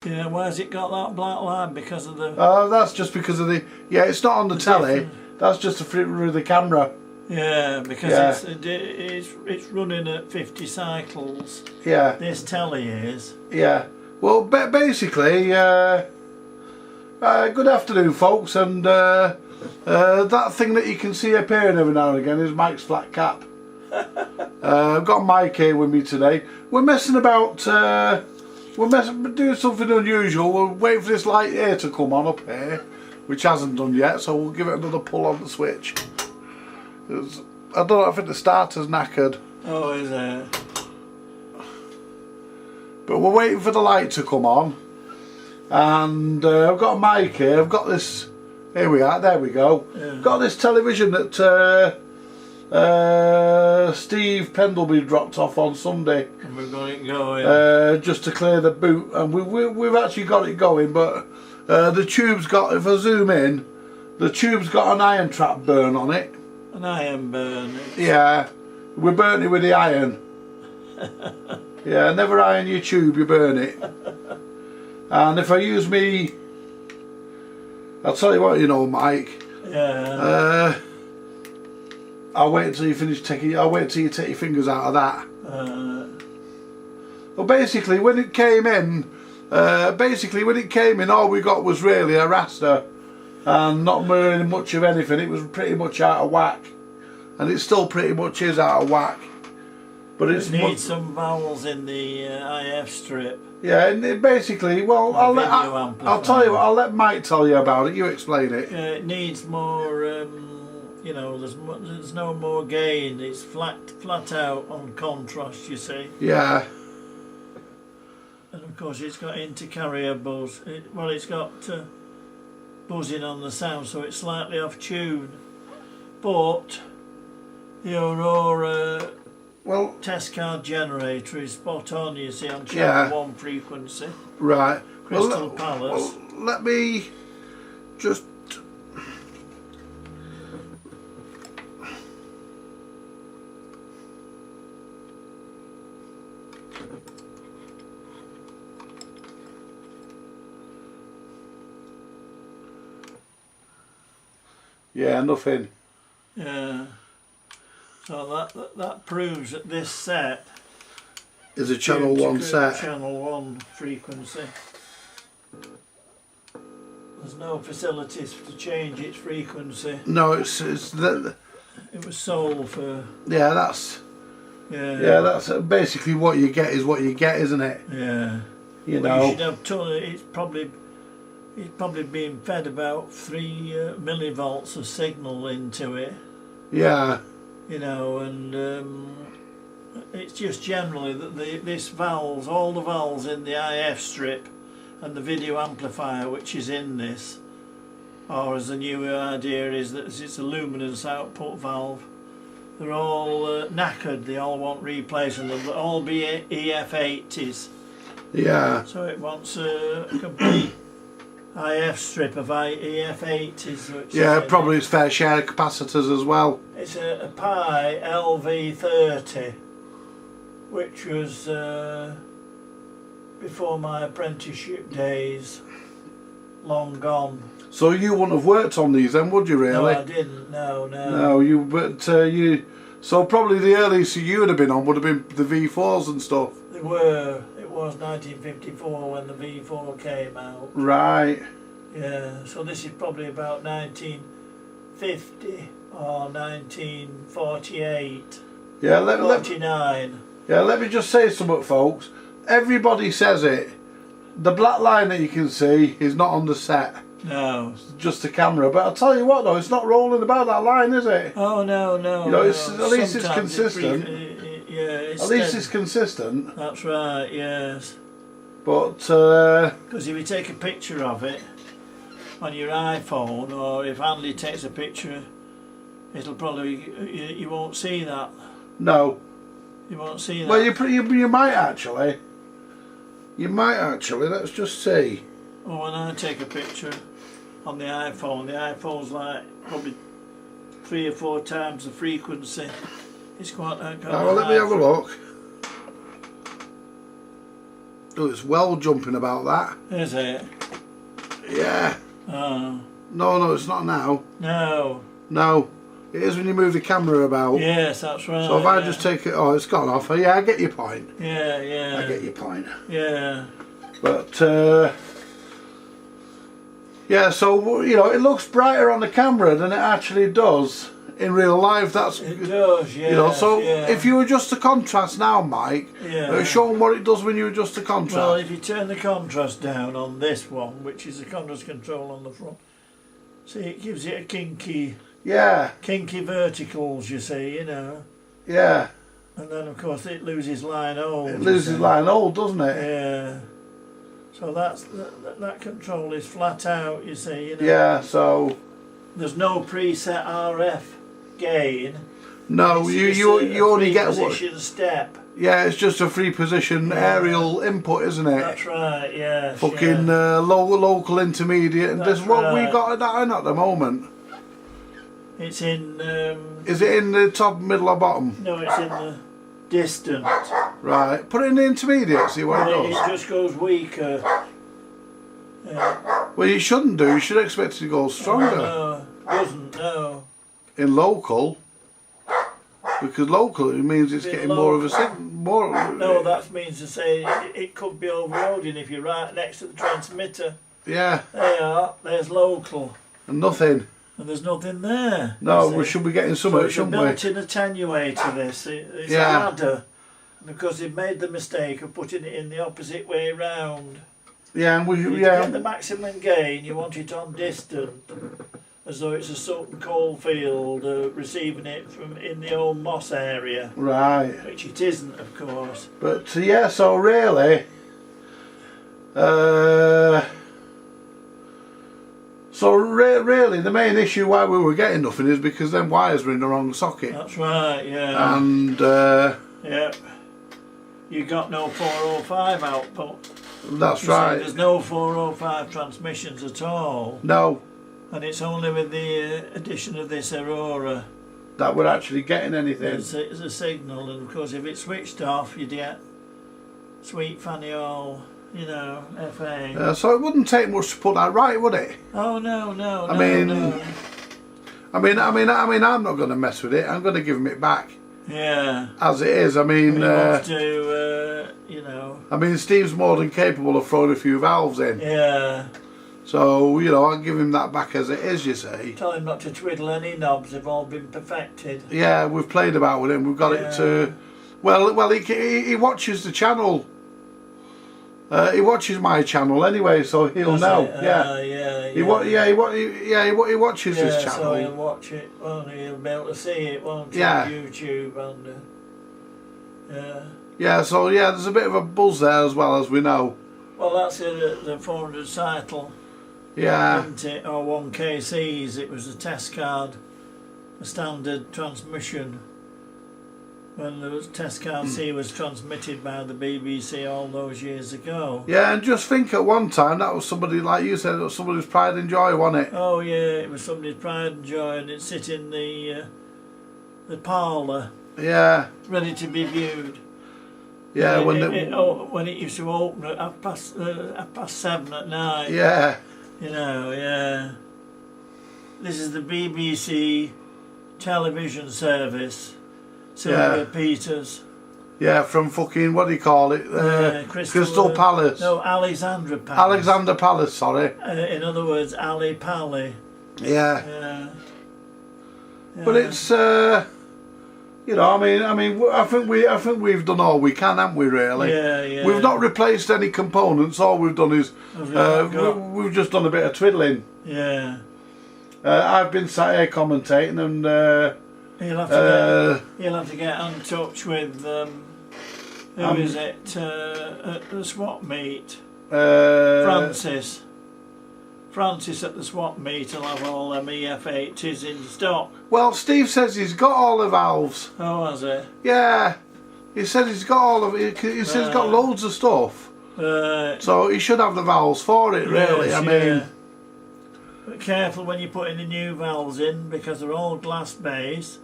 Yeah, why has it got that black line? Because of the... That's just because of the... Yeah, it's not on the telly. That's just through the camera. Yeah, because it's running at 50 cycles. Yeah. This telly is. Yeah. Well, basically, good afternoon, folks, and that thing that you can see appearing every now and again is Mike's flat cap. I've got Mike here with me today. We're messing about, we're doing something unusual. We're waiting for this light here to come on up here, which hasn't done yet, so we'll give it another pull on the switch. I don't know, I think the starter's knackered. Oh, is it? But we're waiting for the light to come on. And I've got a mic here, I've got this, here we are, there we go. Yeah. Got this television that Steve Pendlebury dropped off on Sunday. And we've got it going. Just to clear the boot, and we've actually got it going, but the tube's got, if I zoom in, the tube's got an iron trap burn on it. An iron burn? Yeah, we burnt it with the iron. Yeah, never iron your tube, you burn it. And if I use me, I'll tell you what, you know, Mike. Yeah. I'll wait until you finish taking. I'll wait until you take your fingers out of that. Well, basically, when it came in, all we got was really a raster, and not really much of anything. It was pretty much out of whack, and it still pretty much is out of whack. But it needs some vowels in the IF strip. Yeah, and it basically, well, I'll tell you what. I'll let Mike tell you about it. You explain it. Yeah, it needs more. You know, there's no more gain. It's flat out on contrast. You see. Yeah. And of course, it's got inter-carrier buzz. It's got buzzing on the sound, so it's slightly off tune. But the Aurora test card generator is spot on. You see, on channel 1 frequency. Right. Crystal Palace. Well, let me just. Yeah, nothing. Yeah. So that proves that this set is a channel 1 set. Channel 1 frequency. There's no facilities to change its frequency. No, it's that. It was sold for. Yeah, that's. Yeah, that's basically what you get is what you get, isn't it? Yeah. You know. You should have it's probably being fed about 3 millivolts of signal into it. Yeah. You know, and it's just generally that all the valves in the IF strip and the video amplifier which is in this, or as the new idea is that it's a luminance output valve, they're all knackered, they all want replacing, they'll all be EF80s. Yeah. So it wants a complete IF strip of EF80s. Yeah, probably its fair share of capacitors as well. It's a Pye Lv 30, which was before my apprenticeship days, long gone. So you wouldn't have worked on these then, would you really? No, I didn't, no. No, so probably the earliest you would have been on would have been the V4s and stuff. They were. It was 1954 when the V4 came out. Right. Yeah, so this is probably about 1950 or 1948. Yeah, 49. Let me just say something, folks. Everybody says it. The black line that you can see is not on the set. No. It's just the camera. But I'll tell you what though, it's not rolling about that line, is it? Oh no. You know, at least it's consistent. At least it's consistent. That's right, yes. But because if you take a picture of it on your iPhone, or if Andy takes a picture, it'll probably you won't see that. No. You won't see that. Well, you might actually. You might actually. Let's just see. Well, when I take a picture on the iPhone's like probably 3 or 4 times the frequency. It's quite. Well, let me have a look. Oh, it's well jumping about that. Is it? Yeah. Oh. No, it's not now. No. No. It is when you move the camera about. Yes, that's right. So if I just take it, oh, it's gone off. Yeah, I get your point. Yeah, yeah. I get your point. Yeah. But, yeah, so, you know, it looks brighter on the camera than it actually does in real life. It does, yeah. You know, so if you adjust the contrast now, Mike, show them what it does when you adjust the contrast. Well, if you turn the contrast down on this one, which is the contrast control on the front, see, it gives it a kinky verticals, you see, you know. Yeah. And then, of course, it loses line hold. It loses line hold, doesn't it? Yeah. So that control is flat out, you see, you know. Yeah, so... There's no preset RF gain. No, you only get position step. Yeah, it's just a free position aerial input, isn't it? That's right, yeah. Fucking local intermediate, and this is what we got that in at the moment. It's in... is it in the top, middle or bottom? No, it's in the distant. Right, put it in the intermediate, see what it does. It just goes weaker. Yeah. Well, you shouldn't do, you should expect it to go stronger. No, it doesn't, no. In local, because local it means it's getting more of a signal. No, that means to say it could be overloading if you're right next to the transmitter. Yeah. There's local. And nothing. And there's nothing there. No, we should be getting something, shouldn't we? It's a built-in attenuator, this. It's a ladder. Because they've made the mistake of putting it in the opposite way round. Yeah, and to get the maximum gain, you want it on distant, as though it's a Sutton Coalfield receiving it from in the old Moss area. Right. Which it isn't, of course. But yeah, so really, really, the main issue why we were getting nothing is because them wires were in the wrong socket. That's right, yeah. And yep, you got no 405 output. That's right. There's no 405 transmissions at all. No. And it's only with the addition of this Aurora that we're actually getting anything. It's a signal, and of course if it's switched off, you'd get sweet fanny all, you know, FA. So it wouldn't take much to put that right, would it? Oh no. I mean, I'm not going to mess with it. I'm going to give him it back. Yeah. As it is. I mean, he wants to, you know. I mean, Steve's more than capable of throwing a few valves in. Yeah. So, you know, I'll give him that back as it is, you see. Tell him not to twiddle any knobs, they've all been perfected. Yeah, we've played about with him. We've got it to... Well, he watches the channel. He watches my channel anyway, so he'll know. He watches this channel. So he'll watch it, won't he? He'll be able to see it, won't he? Yeah. On YouTube and... Yeah, so yeah, there's a bit of a buzz there as well, as we know. Well, that's the 400 cycle. Yeah. Isn't it? Or 1KCs, it was a test card, a standard transmission. When the test card C was transmitted by the BBC all those years ago. Yeah, and just think at one time that was somebody, like you said, it was somebody's pride and joy, wasn't it? Oh yeah, it was somebody's pride and joy, and it'd sit in the parlour. Yeah. Ready to be viewed. Yeah, when it used to open at half past 7 at night. Yeah. You know, yeah. This is the BBC television service. Sylvia Peters. Yeah, from fucking, what do you call it? Crystal Palace. No, Alexandra Palace. Alexander Palace, sorry. In other words, Ali Pally. Yeah. But it's, you know, I mean, I think we've done all we can, haven't we? Really. Yeah. We've not replaced any components. All we've done is we've just done a bit of twiddling. Yeah. I've been sat here commentating, and you'll have to get in touch with who is it at the swap meet? Francis at the swap meet will have all them EF80s in stock. Well, Steve says he's got all the valves. Oh, has he? Yeah, he said he's got all of it. He says he's got loads of stuff. So he should have the valves for it, really. Yes, I mean, but careful when you put any new valves in, because they're all glass base,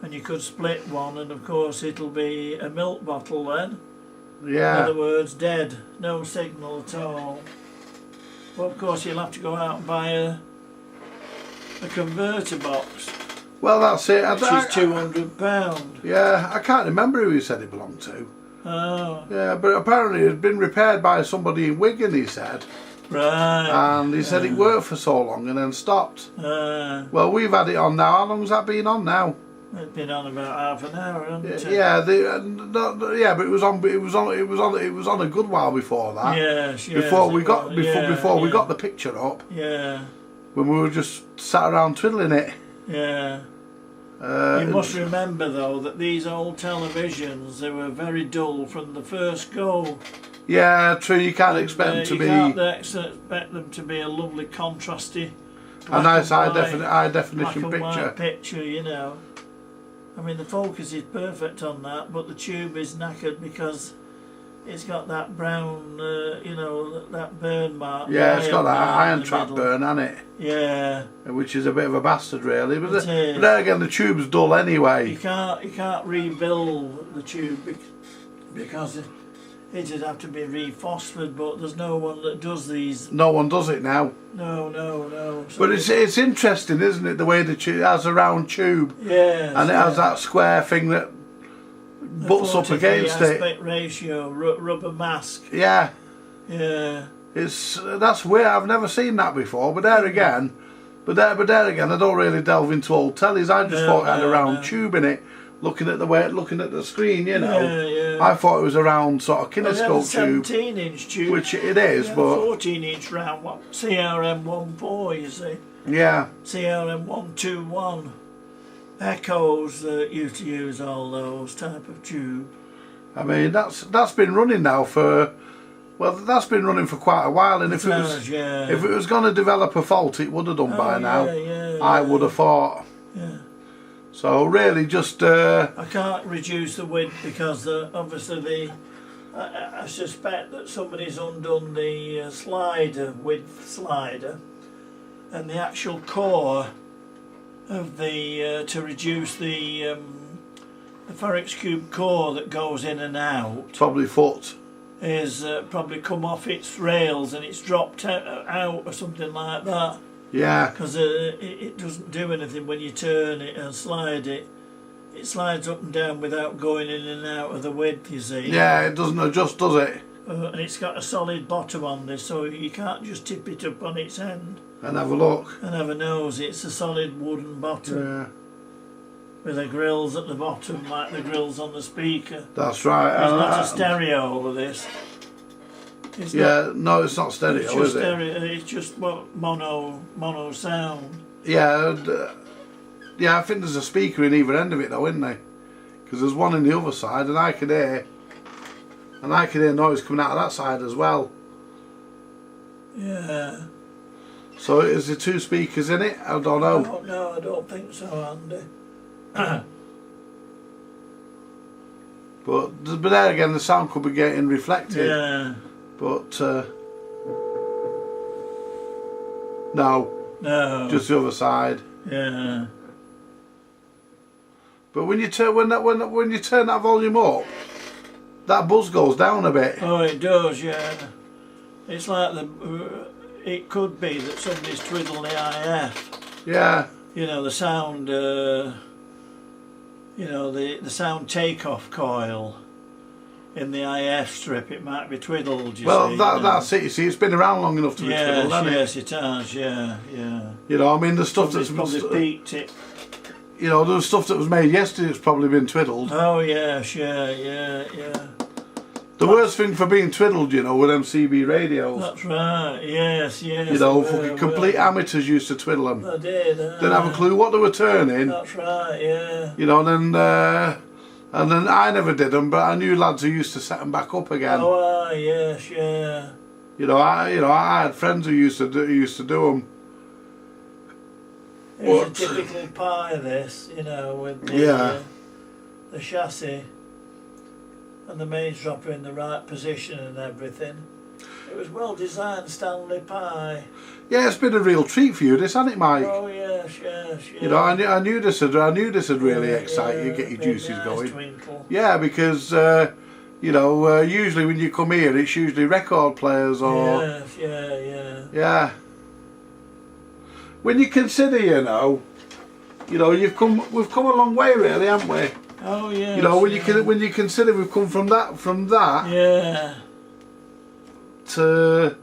and you could split one, and of course it'll be a milk bottle then. In Yeah. other words, dead, no signal at all. Well, of course, you'll have to go out and buy a converter box, Well, that's it. which is £200. Yeah, I can't remember who he said it belonged to. Oh, Yeah, but apparently it had been repaired by somebody in Wigan, he said. right. And he said it worked for so long and then stopped. Uh, Well, we've had it on now. How long's that been on now? it's been on about half an hour, hasn't it? Yeah, yeah, but it was on a good while before that. Yes, yes. Before we it got was. before we yeah. got the picture up, Yeah, when we were just sat around twiddling it. yeah. You must remember though that these old televisions, they were very dull from the first go. Yeah, true. You can't expect them to You be can't expect them to be a lovely contrasty, a nice high black definition and white picture. picture, you know. I mean, the focus is perfect on that, but the tube is knackered because it's got that brown, you know, that burn mark. Yeah, it's got that iron in the trap middle. burn, hasn't it? Yeah, Which is a bit of a bastard, really. But, It is. but then again, the tube's dull anyway. you can't rebuild the tube because it'd have to be rephosphored, but there's no one that does these. No one does it now. No. So But it's interesting, isn't it? The way the tube has a round tube yes, and it has that square thing that the butts up 40 against it. aspect ratio, rubber mask. Yeah, Yeah. that's weird. I've never seen that before. But there again, I don't really delve into old tellies. I just thought it had a round tube in it. Looking at the screen, you know. Yeah. I thought it was a round sort of kinescope tube, 17-inch tube, which it is, yeah, but 14-inch round CRM14, you see, yeah, CRM121. Echoes that used to use all those type of tube. I mean that's been running now for. Well, that's been running for quite a while, and if it was going to develop a fault, it would have done by now. I would have thought. Yeah. So really, just I can't reduce the width because obviously I suspect that somebody's undone the width slider, and the actual core of the to reduce the Forex cube core that goes in and out. probably foot. Is probably come off its rails and it's dropped out or something like that, Yeah, because it doesn't do anything when you turn it and slide it. It slides up and down without going in and out of the width, you see. yeah, it doesn't adjust, does it? And it's got a solid bottom on this, so you can't just tip it up on its end And have a look. and have a nose. It's a solid wooden bottom Yeah, with the grills at the bottom like the grills on the speaker. that's right. It's not a stereo over this. It's No, it's not stereo, It's just is it? stereo, it's just mono sound. Yeah, yeah. I think there's a speaker in either end of it, though, isn't there? Because there's one in the other side, and I could hear noise coming out of that side as well. Yeah. So is there two speakers in it? I don't know. No, I don't think so, Andy. But there again, the sound could be getting reflected. Yeah. But no, just the other side. Yeah. But when you turn when you turn that volume up, that buzz goes down a bit. Oh, it does. Yeah. It's like it could be that somebody's twiddled the IF. Yeah. You know the sound. The sound takeoff coil in the IF strip. It might be twiddled. That's it. You see, it's been around long enough to be twiddled, hasn't it? Yes, it has. Yeah. You know, I mean, the stuff Somebody's that's probably peaked it. You know, the stuff that was made yesterday has probably been twiddled. Oh yes, yeah. The worst thing for being twiddled, you know, with MCB radios. That's right. Yes. You know, fucking complete amateurs used to twiddle them. I did. Didn't have a clue what they were turning. That's right. Yeah. You know, and then I never did them, but I knew lads who used to set them back up again. Oh, yes, yeah. You know, I had friends who used to do them. It's a typical Pye, this, you know, with the chassis and the mains dropper in the right position and everything. It was well designed, Stanley Pye. Yeah, it's been a real treat for you, this, hasn't it, Mike? Oh yes. You know, I knew this would really excite you, get your juices nice going. Twinkle. Yeah, because You know, usually when you come here, it's usually record players or Yes, yeah. yeah. When you consider, you know, we've come a long way, really, haven't we? Oh yeah. You know, when you consider we've come from that Yeah. to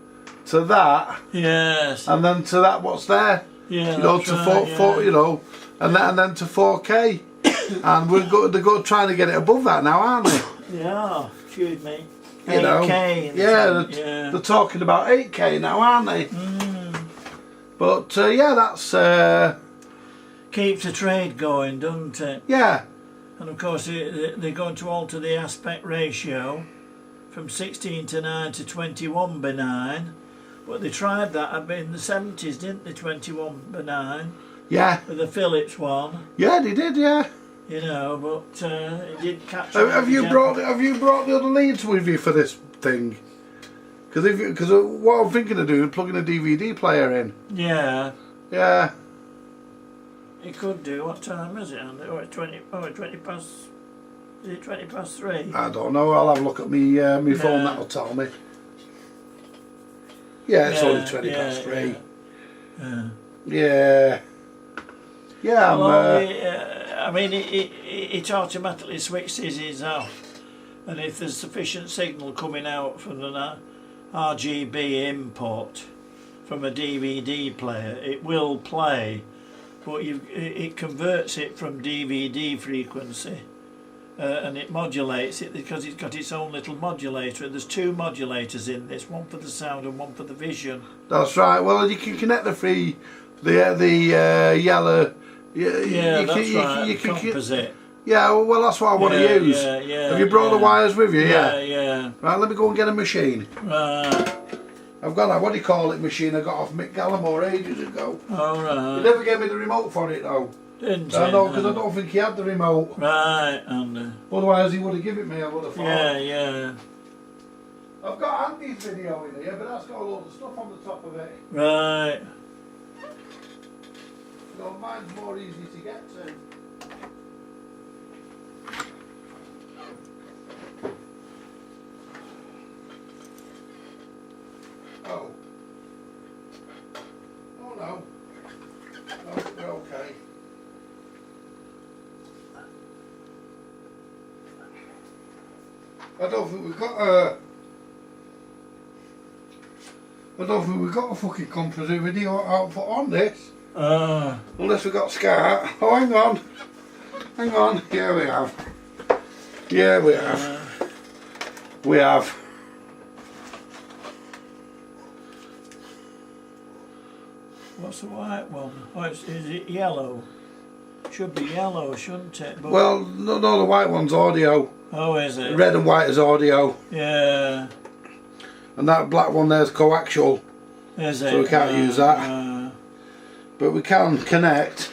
that, Yes. and then to that what's there. Yeah. You know, that's to right, four, you know, and then to 4K, and they're trying to get it above that now, aren't they? Yeah. Excuse me. You know, 8K. yeah, they're talking about 8K now, aren't they? Mm. But yeah, that's Keeps the trade going, doesn't it? yeah. And of course, they're going to alter the aspect ratio from 16 to 9 to 21 by 9. But they tried that in the 70s, didn't they? 21 by 9. Yeah. With the Philips one. Yeah, they did. Yeah. You know, but it didn't catch. Have you brought the other leads with you for this thing? Because what I'm thinking of doing is plugging a DVD player in. Yeah. Yeah. You could do. What time is it, Andy? Oh, it's 20 past. Is it 20 past 3? I don't know. I'll have a look at me phone. That'll tell me. Yeah, it's only 20 past 3. Yeah. Yeah. I mean, it automatically switches his off, and if there's sufficient signal coming out from the RGB input from a DVD player, it will play, but it converts it from DVD frequency, and it modulates it because it's got its own little modulator. There's 2 modulators in this, one for the sound and one for the vision. That's right. Well, you can connect the yellow. Yeah, that's right. You can composite. Yeah, well, that's what I want to use. Yeah. Have you brought the wires with you? Yeah. Right, let me go and get a machine. Right. I've got a, what do you call it, machine I got off Mick Gallimore ages ago. All right. He never gave me the remote for it though. Didn't I know, because I don't think he had the remote. Right, and otherwise he would have given it me, I would have thought. Yeah. I've got Andy's video in here, but that's got a load of stuff on the top of it. Right. No, mine's more easy to get to. Oh. Oh no. No, we're okay. I don't think we've got a fucking composite video output on this. Unless we've got SCART. Oh, hang on. Yeah, we have. We have. What's the white one? Oh, is it yellow? Should be yellow, shouldn't it? But well, no, the white one's audio. Oh, is it? Red and white is audio. Yeah. And that black one there's coaxial. Is it? So we can't use that. But we can connect.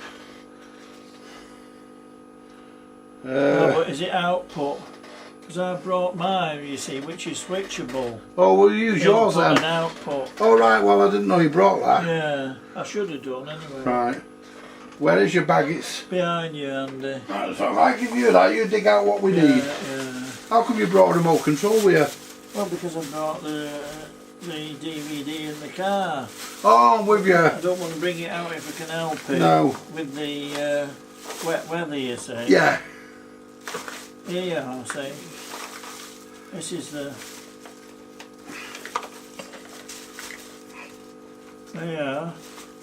But is it output? Because I brought mine, you see, which is switchable. Oh, we'll use yours then. And output. Oh right, well I didn't know you brought that. Yeah, I should have done anyway. Right. Where is your bag? It's behind you, Andy. Right, so if I give you that, you dig out what we need. Yeah. How come you brought a remote control with you? Well, because I brought the DVD in the car. Oh, I'm with you. I don't want to bring it out if I can help it. No. With the wet weather, you say? Yeah. Here you are, see. This is the... There you are.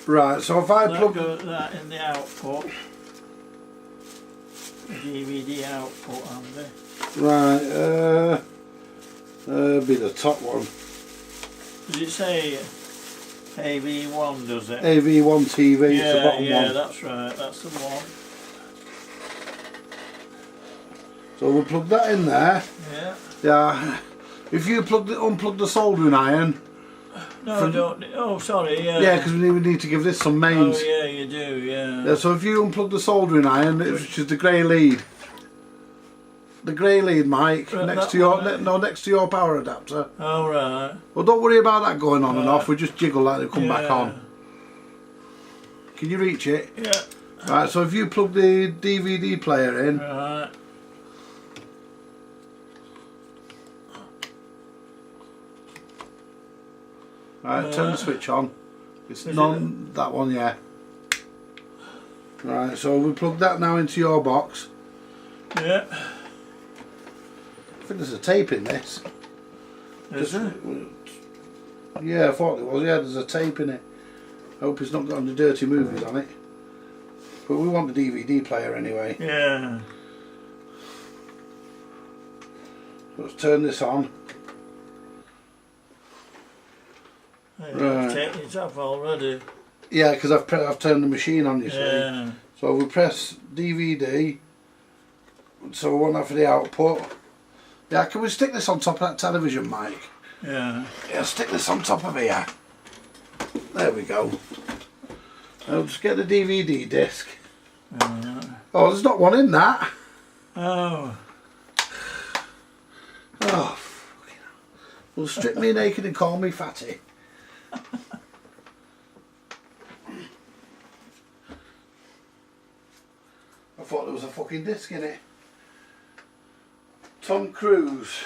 Right, so if I plug that in the output, the DVD output, Andy. Right, be the top one. Does it say AV1, does it? AV1 TV, it's the bottom one. Yeah, that's right, that's the one. So we'll plug that in there. Yeah. Yeah. If you unplug the soldering iron. No, don't. Oh, sorry, yeah. Yeah, because we need to give this some mains. Oh, yeah, you do, Yeah, so if you unplug the soldering iron, which is the grey lead. The grey lead, Mike, next to your power adapter. Oh, right. Well, don't worry about that going on and off. We just jiggle that and come back on. Can you reach it? Yeah. Right, so if you plug the DVD player in. Right. Right, turn the switch on. It's none, that one, yeah. Right, so we plug that now into your box. Yeah. I think there's a tape in this. Is there? Yeah, I thought it was. Yeah, there's a tape in it. I hope it's not got any dirty movies on it. But we want the DVD player anyway. Yeah. Let's turn this on. Right. Taken it off already. Yeah, because I've turned the machine on, you see. Yeah. So we press DVD. So we want that for the output. Yeah, can we stick this on top of that television, Mike? Yeah. Yeah, stick this on top of here. There we go. I'll just get the DVD disc. Oh, there's not one in that. Oh. Oh, fucking hell. Well, strip me naked and call me fatty. I thought there was a fucking disc in it. Tom Cruise.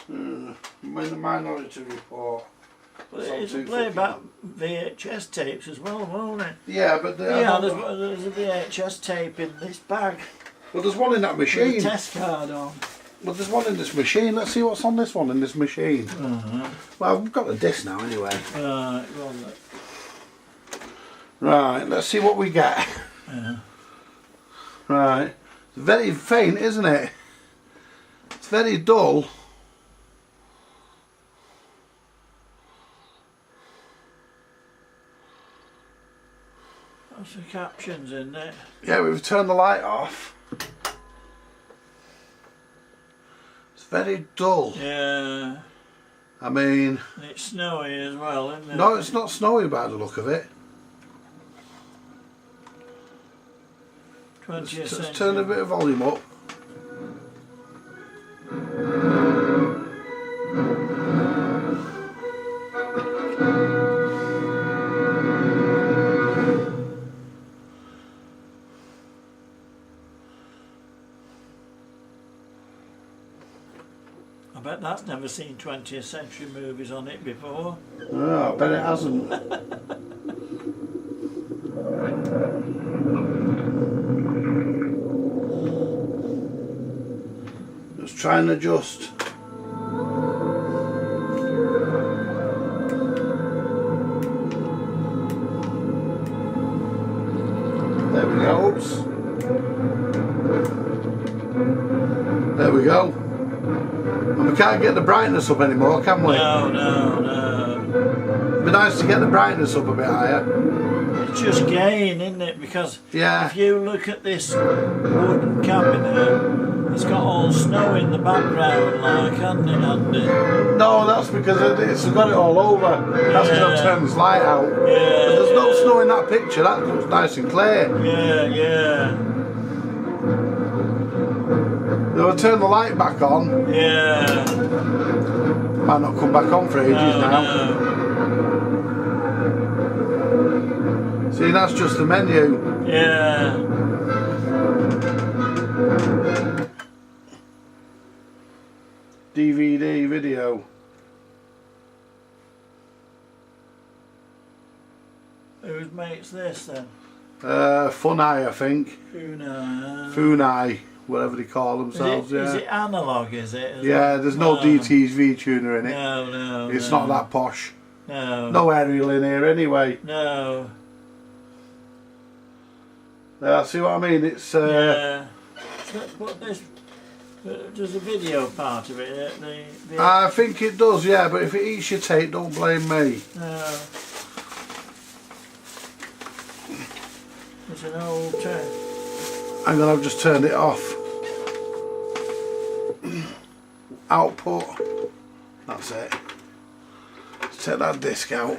In the Minority Report. Well, it'll play back VHS tapes as well, won't it? Yeah, but yeah, there's a VHS tape in this bag. Well, there's one in that machine. With a test card on. Well, there's one in this machine. Let's see what's on this one in this machine. Well, we've got the disc now anyway. Well, right, let's see what we get. Right. It's very faint, isn't it? It's very dull. What's the captions in there? Yeah, we've turned the light off. It's very dull. Yeah. I mean... And it's snowy as well, isn't it? No, it's not snowy by the look of it. 20th century. Let's turn a bit of volume up. I bet that's never seen 20th century movies on it before. Oh, I bet it hasn't. Let's try and adjust. There we go. Oops. There we go. And we can't get the brightness up anymore, can we? No, no, no. It'd be nice to get the brightness up a bit higher. It's just gain, isn't it? Because yeah. If you look at this wooden cabinet, it's got all snow in the background, like, hasn't it, Andy? No, that's because it's got it all over. That's because I've turned this light out. Yeah. But there's no snow in that picture. That looks nice and clear. Yeah, yeah. They'll turn the light back on. Yeah. Might not come back on for ages now. No. See, that's just the menu. Yeah. DVD, video. Whose makes this then? Funai, I think. Funai, whatever they call themselves. Is it analog? Is it? Yeah, there's no DTV tuner in it. No, no. It's not that posh. No. No aerial in here anyway. No. Yeah, see what I mean? It's yeah. But there's a video part of it. I think it does, yeah. But if it eats your tape, don't blame me. No. It's an old tape. Hang on, I've just turned it off. Output. That's it. Let's take that disc out.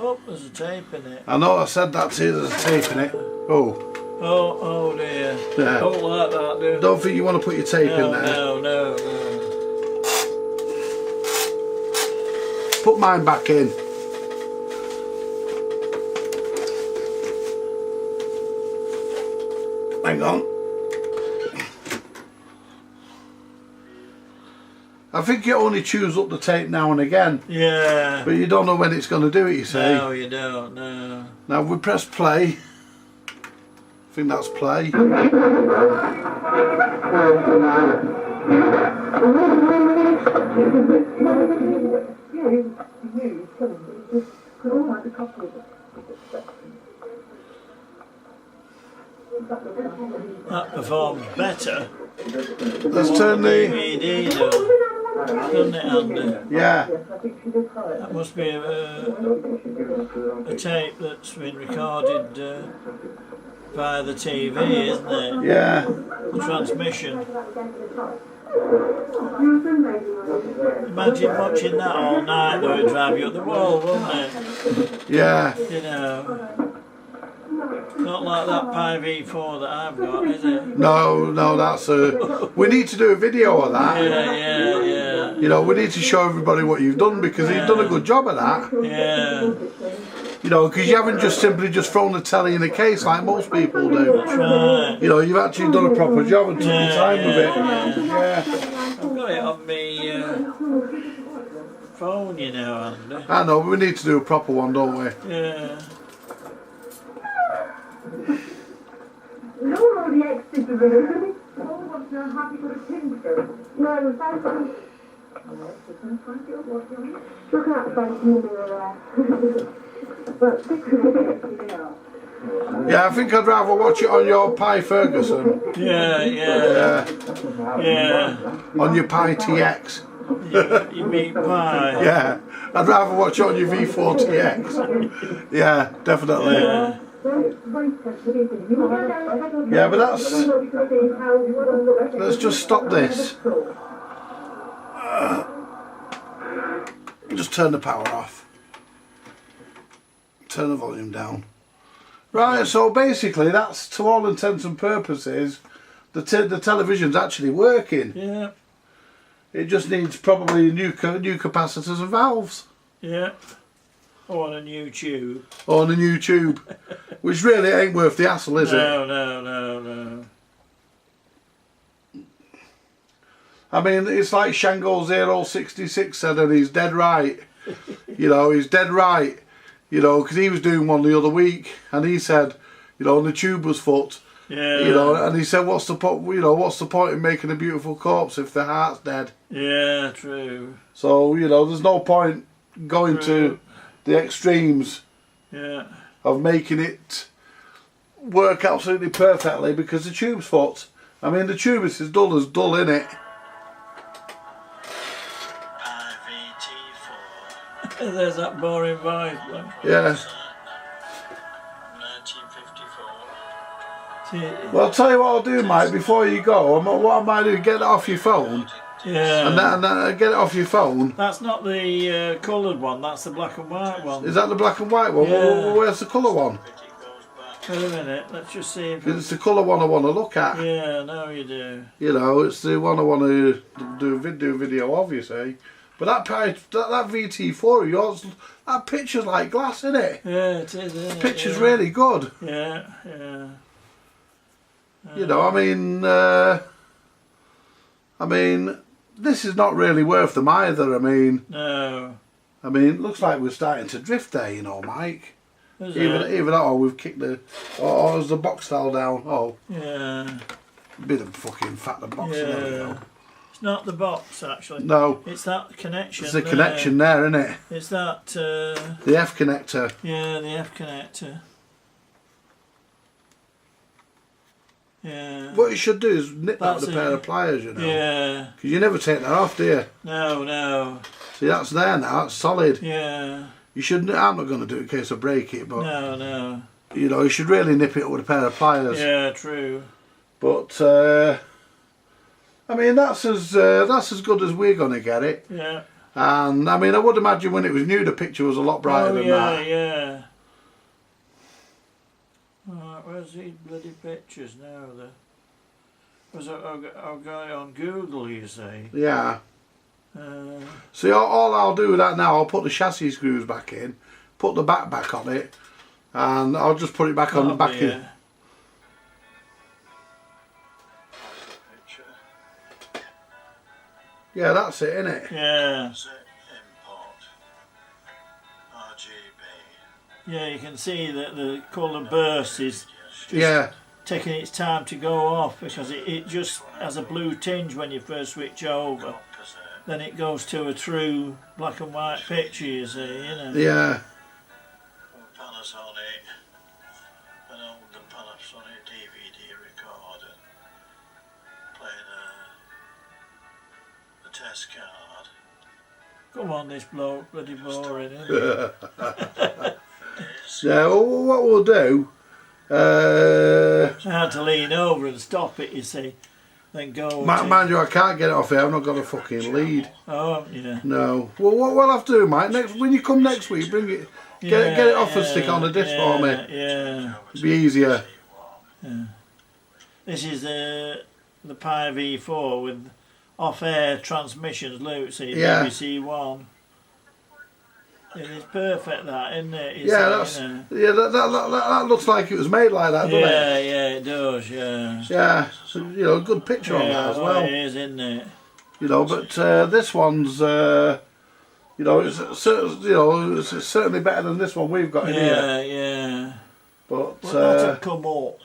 Oh, there's a tape in it. I know I said that to you, there's a tape in it. Oh. Oh dear. Yeah. Don't like that, do you? Don't think you want to put your tape in there. No. Put mine back in. Hang on. I think it only chews up the tape now and again. Yeah. But you don't know when it's going to do it, you see. No, you don't, no. Now we press play. I think that's play. That performs better. Let's turn the... DVD does, doesn't it, Andy? Yeah. That must be a tape that's been recorded via the TV, isn't it? Yeah. The transmission. Imagine watching that all night, though, it'd drive you up the wall, wouldn't it? Yeah. You know. Not like that Pye V4 that I've got, is it? No, that's a... We need to do a video of that. Yeah. You know, we need to show everybody what you've done, because you've done a good job of that. Yeah. You know, because you haven't just simply just thrown the telly in a case like most people do. That's right. You know, you've actually done a proper job and took your time with it. Yeah. I've got it on me phone, you know, Andy. I know, but we need to do a proper one, don't we? Yeah. No, all the extras are really. I want to know, have you got a pin through? No, thank you. Looking at the bank mirror. But Yeah, I think I'd rather watch it on your Pye Ferguson. Yeah. On your Pye TX. You meet Pye. Yeah, I'd rather watch it on your V4 TX. Yeah, definitely. Yeah. Yeah, but that's... Let's just stop this. Just turn the power off. Turn the volume down. Right, so basically that's, to all intents and purposes, the television's actually working. Yeah. It just needs probably new capacitors and valves. Yeah. On a new tube. On a new tube. Which really ain't worth the hassle, is it? No. I mean, it's like Shango 066 said, and he's dead right. You know, he's dead right. You know, because he was doing one the other week, and he said, you know, and the tube was fucked. Yeah. You know, and he said, what's the point? You know, what's the point in making a beautiful corpse if the heart's dead? Yeah, true. So you know, there's no point going to the extremes. Yeah. Of making it work absolutely perfectly because the tube's fucked. I mean, the tube is as dull, innit? There's that boring voice. Yeah. 1954. Well, I'll tell you what I'll do, Mike, before you go. What I might do, get it off your phone. Yeah. And get it off your phone. That's not the coloured one, that's the black and white one. Is that the black and white one? Yeah. Well, where's the colour one? Wait a minute, let's just see if... It's the colour one I want to look at. Yeah, no you do. You know, it's the one I want to do video of, you see. But that VT4 of yours, that picture's like glass, isn't it? Yeah, it is, isn't it? The picture's really good. Yeah. You know, I mean, this is not really worth them either. No. I mean, it looks like we're starting to drift there, you know, Mike. Is Even that, we've kicked the, or as the box fell down. Oh, yeah. Bit of fucking fat the box. Yeah. There we go. It's not the box actually. No. It's that connection. It's the connection there, isn't it? It's that. The F connector. Yeah, the F connector. Yeah. What you should do is nip that with a pair of pliers, you know. Yeah. Because you never take that off, do you? No. See, that's there now. It's solid. Yeah. You shouldn't. I'm not going to do it in case I break it, but No. you know, you should really nip it with a pair of pliers. Yeah, true. But I mean, that's as good as we're going to get it. Yeah. And I mean, I would imagine when it was new, the picture was a lot brighter than that. Yeah. Right, where's these bloody pictures now? I've got it on Google, you see. Yeah. See, all I'll do with that now, I'll put the chassis screws back in, put the back on it, and I'll just put it back on the back in. Yeah, that's it, isn't it? Yeah. Import. RGB. Yeah, you can see that the colour burst is just Yeah. taking its time to go off, because it just has a blue tinge when you first switch over. Then it goes to a true black and white picture, you see, you know. Yeah. Panasonic. An old Panasonic DVD recorder. Playing a test card. Come on, this bloke, bloody boring, isn't it? Yeah, well, what we'll do... I had to lean over and stop it, you see. Then go. Mind you, I can't get it off here. I've not got a fucking lead. Oh, yeah. No. Well, what we'll have to do, Mike, when you come next week, bring it, get it off and stick on the disc for me. Yeah. It'll be easier. Yeah. This is the Pye V4 with off-air transmissions, Luke. See, Yeah. BBC One. It is perfect, that, isn't it? It's Yeah, like, that's you know, yeah. That looks like it was made like that, doesn't it? yeah, it does. Yeah. Yeah. So, you know, a good picture on that as well. well. It is, isn't it? You know, but this one's you know, it's certainly better than this one we've got in here. Yeah. But Well, that had come up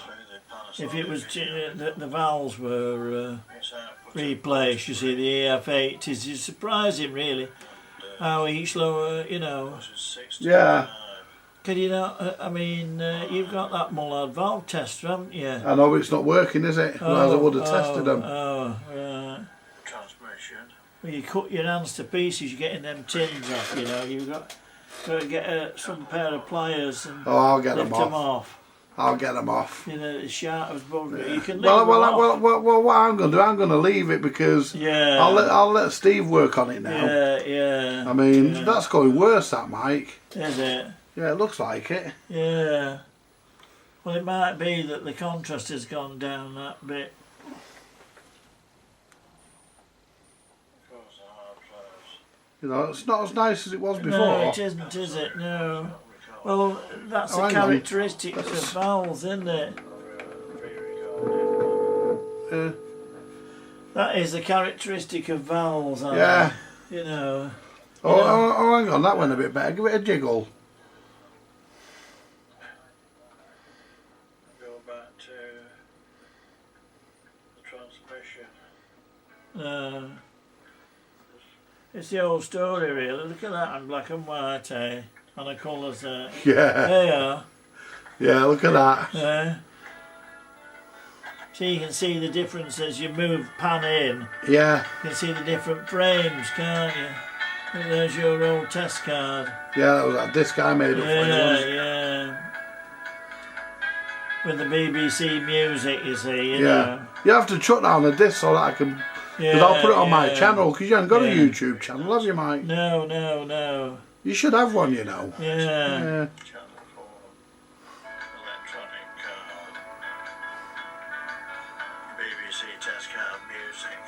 if it was the valves were replaced. You see, the EF80s. It's surprising, really, how each lower, you know. yeah, Can you not? I mean, you've got that Mullard valve tester, haven't you? I know it's not working, is it? Otherwise I would have tested them. Oh, right. Transmission. Well, you cut your hands to pieces. You're getting them tins off. You know, you've got to get some pair of pliers and Oh, I'll get lift them them off. off. I'll get them off. You know, the sharp as bugger. You can leave Well, them off. what I'm going to do, I'm going to leave it because Yeah. I'll let Steve work on it now. Yeah. I mean, yeah. that's going worse, that, Mike. Is it? Yeah, it looks like it. Yeah. Well, it might be that the contrast has gone down that bit. You know, it's not as nice as it was before. No, it isn't, is it? No. Well, that's Oh, a hang on. characteristic of valves, isn't it? That is a characteristic of valves, Yeah. you know. Oh, hang on, that went a bit better. Give it a jiggle. Go back to the transmission. It's the old story, really. Look at that in black and white, eh? On a colour set. Yeah. There you are. Yeah, look at that. So you can see the difference as you move pan in. Yeah. You can see the different frames, can't you? And there's your old test card. Yeah, that was that disc I made up for you. Yeah. With the BBC music, you see, you Yeah. know. You have to chuck down the disc so that I can... Because I'll put it on my channel, because you haven't got a YouTube channel, have you, Mike? No. You should have one, you know. Yeah. Yeah. Channel 4. Electronic card. BBC test card music.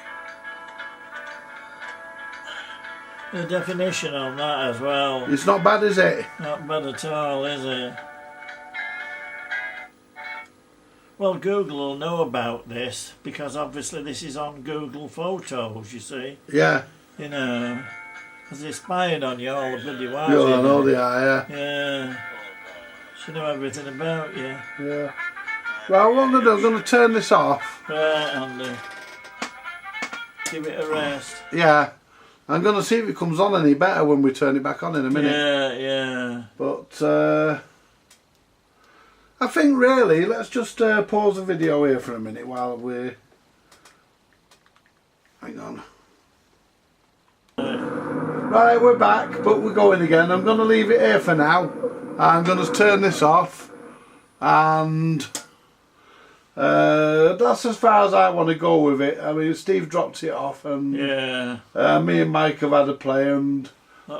The definition on that as well. It's not bad, is it? Not bad at all, is it? Well, Google will know about this because obviously this is on Google Photos, you see. Yeah. You know, because they're spying on you all the bloody while. Yeah, I know they are, Yeah. They know everything about you. yeah. Well, what I'm going to do, I'm going to turn this off. Right, Andy. Give it a rest. Yeah. I'm going to see if it comes on any better when we turn it back on in a minute. Yeah. But, I think really, let's just pause the video here for a minute while we... Hang on. Right, we're back, but we're going again. I'm going to leave it here for now. I'm going to turn this off. And that's as far as I want to go with it. I mean, Steve dropped it off and me and Mike have had a play, and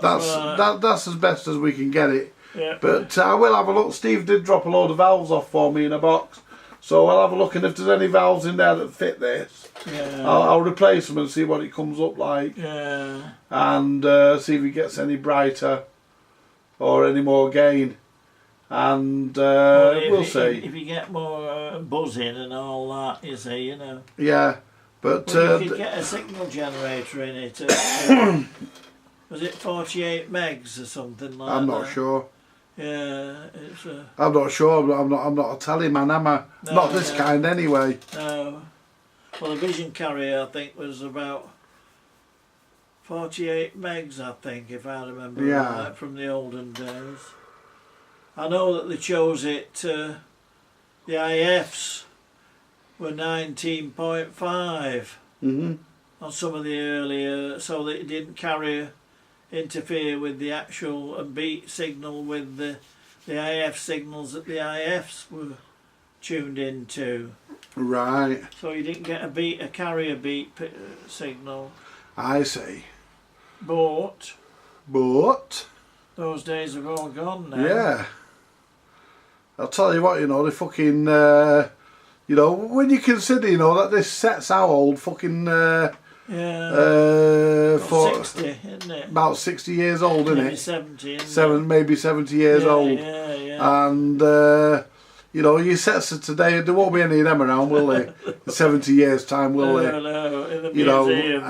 that's as best as we can get it. Yeah. But I will have a look. Steve did drop a load of valves off for me in a box, so I'll have a look, and if there's any valves in there that fit this, I'll replace them and see what it comes up like, and see if it gets any brighter or any more gain, and we'll see. If you get more buzzing and all that, you see, you know. Yeah, But Well, you could get a signal generator in it. Was it 48 megs or something like that? I'm not sure. Yeah, it's I'm not sure. I'm not a telly man, am I? No, Not this kind, anyway. no. Well, the vision carrier I think was about 48 megs, I think, if I remember right, from the olden days. I know that they chose it. The IFs were 19.5 on some of the earlier, so that it didn't interfere with the actual and beat signal with the IF signals that the IFs were tuned into. Right. So you didn't get a carrier beat signal. I see. But those days are all gone now. Yeah. I'll tell you what, the fucking, when you consider, that this set's how old, fucking, for 60, isn't it? about 60 years old, isn't Maybe it? 70, isn't it? Maybe 70 years old. Yeah. And, your sets of today, there won't be any of them around, will they? In 70 years' time, will they? No, in the museum.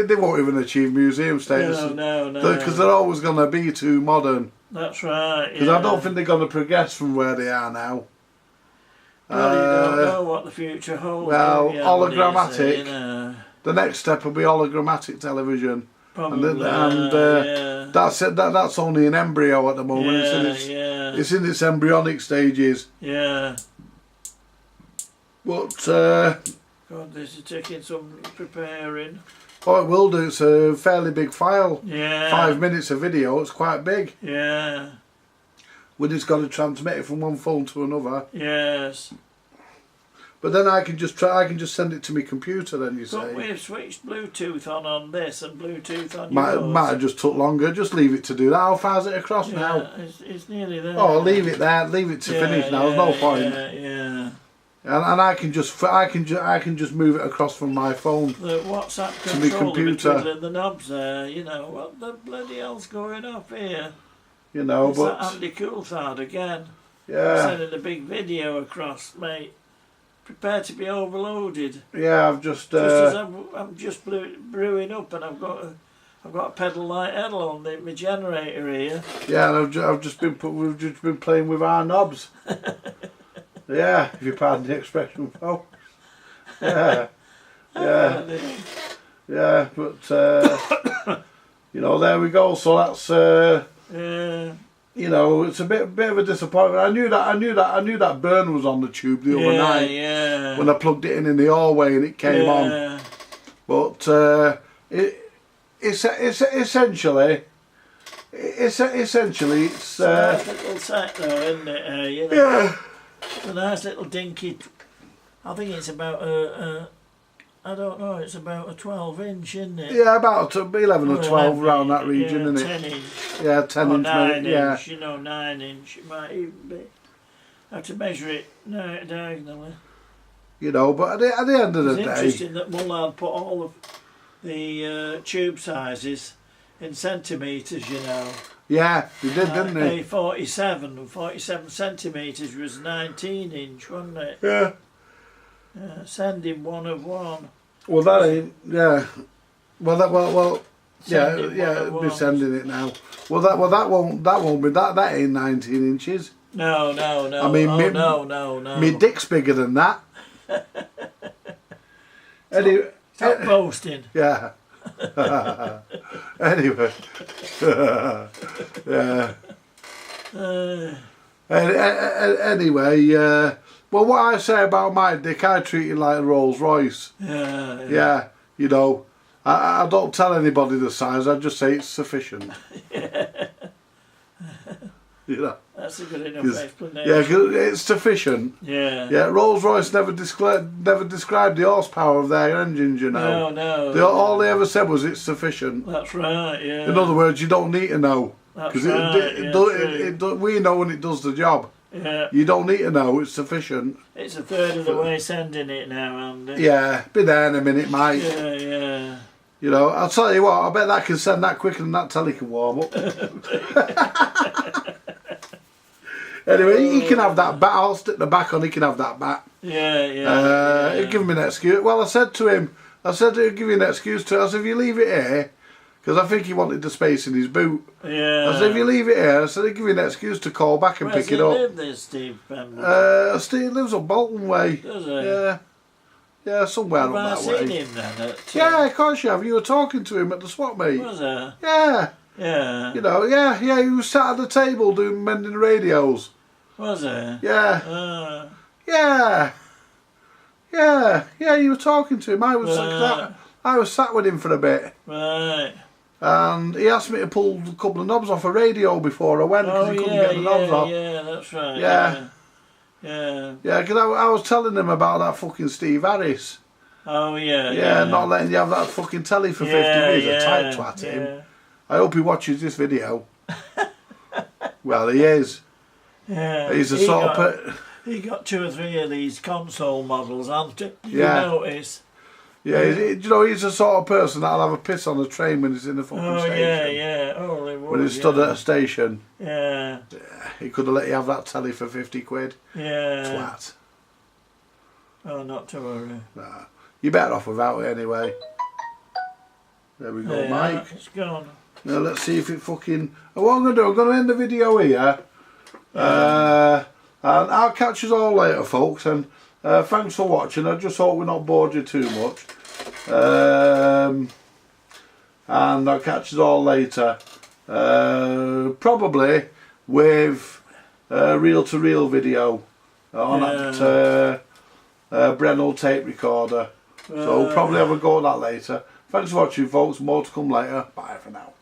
They won't even achieve museum status. No. Because they're always going to be too modern. That's right. Because I don't think they're going to progress from where they are now. Well, you don't know what the future holds. Well, hologrammatic. Say, The next step will be hologrammatic television. Probably. That's it. That's only an embryo at the moment. It's in its embryonic stages. Yeah. But God, this is taking some preparing. oh, it will do. It's a fairly big file. Yeah. 5 minutes of video. It's quite big. Yeah. We just got to transmit it from one phone to another. Yes. But then I can just send it to my computer. Then you But say. we've switched Bluetooth on this and Bluetooth on Might yours. have just took longer. Just leave it to do that. How far's it across now? It's nearly there. Oh, leave it there. Leave it to finish now. There's no point. Yeah. And I can just move it across from my phone. The WhatsApp To my controller computer. twiddling the knobs there. What the bloody hell's going off here? It's But that Andy Coulthard again. yeah, Sending a big video across, mate. Prepare to be overloaded. yeah. I've just Just as I'm just brewing up, and I've got a pedal light pedal on my generator here. yeah, and I've just been we've just been playing with our knobs. Yeah, if you pardon the expression, folks. Yeah, yeah, yeah. But there we go. So that's Yeah. it's a bit of a disappointment. I knew that burn was on the tube the other night when I plugged it in the hallway and it came on. But it's essentially it's It's a nice little set though, isn't it? yeah. It's a nice little dinky. I think it's about I don't know. It's about a 12-inch, isn't it? Yeah, about 11 or 12 around that region, isn't it? 10-inch. Yeah, 10 Or inch. 9 Yeah, inch. 9-inch. It might even be. I have to measure it diagonally. But at the end of the It's day, interesting that Mullard put all of the tube sizes in centimetres, yeah, he did, didn't he? A47 centimetres was 19-inch, wasn't it? Yeah. Sending one of one. Well, that ain't. Yeah. Well, yeah, Sending yeah. one of Be one. sending it now. That won't be that. That ain't 19 inches. No. I mean, no. My dick's bigger than that. Anyway, Stop boasting. yeah. Anyway, yeah. Anyway, well, what I say about my dick, I treat it like a Rolls Royce. Yeah. Yeah, I don't tell anybody the size. I just say it's sufficient. That's a good enough explanation. Yeah, 'cause it's sufficient. Yeah. Yeah, Rolls Royce never described the horsepower of their engines. No. All they ever said was it's sufficient. That's right. Yeah. In other words, you don't need to know That's because right, we know when it does the job. Yeah. You don't need to know; it's sufficient. It's a third of the way sending it now, Andy. Yeah, be there in a minute, mate. Yeah. I'll tell you what. I bet that can send that quicker than that telly can warm up. Anyway, he can have that bat. I'll stick the back on. He can have that bat. Yeah. He'll give me an excuse. Well, I said to him, he'll give you an excuse to. I said, if you leave it here, because I think he wanted the space in his boot. Yeah. I said, if you leave it here, I said, he'll give you an excuse to call back and pick it up. Where's he live, this Steve Pemberton? Steve lives up Bolton way. Does he? Yeah. Yeah, somewhere Have I up that seen way. him then? Yeah, of course you have. You were talking to him at the swap meet. Was I? Yeah. Yeah. You know, yeah, he was sat at the table doing mending radios. Was he? Yeah. Yeah, you were talking to him. I was sat with him for a bit. Right. And he asked me to pull a couple of knobs off a radio before I went because he couldn't get the knobs off. Yeah, that's right. Yeah. Yeah. Yeah, because I was telling him about that fucking Steve Harris. Oh, yeah. Yeah, not letting you have that fucking telly for 50 years. A tight twat him. I hope he watches this video. Well, he is. Yeah. He's the sort of... He got 2 or 3 of these console models, haven't he? Did Yeah. you notice? Yeah, you know, he's the sort of person that'll have a piss on the train when he's in the fucking station. Yeah. Oh, he would, When he's stood at a station. Yeah. He could have let you have that telly for 50 quid. Yeah. Twat. Oh, not to worry. Nah. You're better off without it anyway. There we go, Mike. It's gone. Now let's see if it fucking... What I'm going to do, I'm going to end the video here. And I'll catch you all later, folks. And thanks for watching. I just hope we're not bored you too much. And I'll catch you all later. Probably with a reel-to-reel video on that Brennell tape recorder. So we'll probably have a go at that later. Thanks for watching, folks. More to come later. Bye for now.